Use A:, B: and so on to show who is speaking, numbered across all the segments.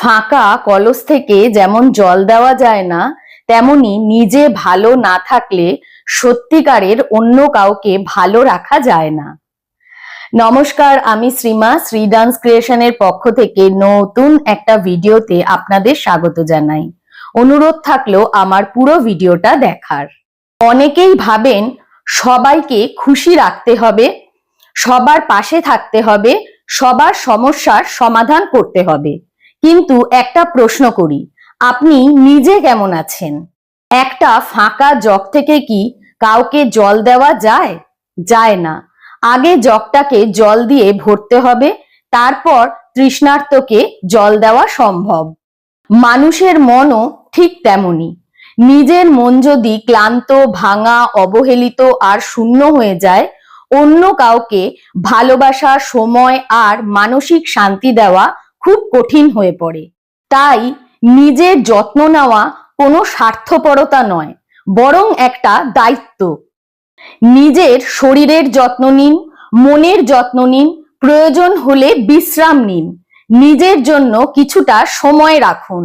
A: ফাঁকা কলস থেকে যেমন জল দেওয়া যায় না, তেমনি নিজে ভালো না থাকলে সত্যিকারের অন্য কাউকে ভালো রাখা যায় না। নমস্কার, আমি শ্রীমা শ্রী ডান্স ক্রিয়েশনের পক্ষ থেকে নতুন একটা ভিডিওতে আপনাদের স্বাগত জানাই। অনুরোধ থাকলো আমার পুরো ভিডিওটা দেখার। অনেকেই ভাবেন সবাইকে খুশি রাখতে হবে, সবার পাশে থাকতে হবে, সবার সমস্যার সমাধান করতে হবে। কিন্তু একটা প্রশ্ন করি, আপনি নিজে কেমন আছেন? একটা ফাঁকা জগ থেকে কি কাউকে জল দেওয়া যায়? যায় না। আগে জগটাকে জল দিয়ে ভরতে হবে, তারপর তৃষ্ণার্তকে জল দেওয়া সম্ভব। মানুষের মনও ঠিক তেমনি। নিজের মন যদি ক্লান্ত, ভাঙা, অবহেলিত আর শূন্য হয়ে যায়, অন্য কাউকে ভালোবাসা, সময় আর মানসিক শান্তি দেওয়া খুব কঠিন হয়ে পড়ে। তাই নিজের যত্ন নেওয়া কোনো স্বার্থপরতা নয়, বরং একটা দায়িত্ব। নিজের শরীরের যত্ন নিন, মনের যত্ন নিন, প্রয়োজন হলে বিশ্রাম নিন, নিজের জন্য কিছুটা সময় রাখুন।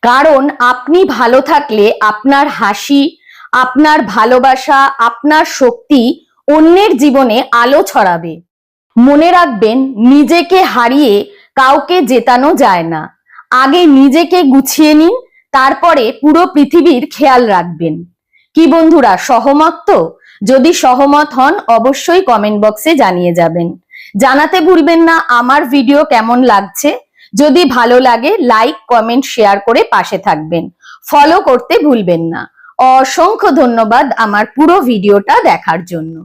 A: কারণ আপনি ভালো থাকলে আপনার হাসি, আপনার ভালোবাসা, আপনার শক্তি অন্যের জীবনে আলো ছড়াবে। মনে রাখবেন, নিজেকে হারিয়ে কাউকে জেতানো যায় না। আগে নিজেকে গুছিয়ে নিন, তারপরে পুরো পৃথিবীর খেয়াল রাখবেন। কি বন্ধুরা, সহমত তো? যদি সহমত হন অবশ্যই কমেন্ট বক্সে জানিয়ে যাবেন। জানাতে ভুলবেন না আমার ভিডিও কেমন লাগছে। যদি ভালো লাগে লাইক, কমেন্ট, শেয়ার করে পাশে থাকবেন। ফলো করতে ভুলবেন না। অসংখ্য ধন্যবাদ আমার পুরো ভিডিওটা দেখার জন্য।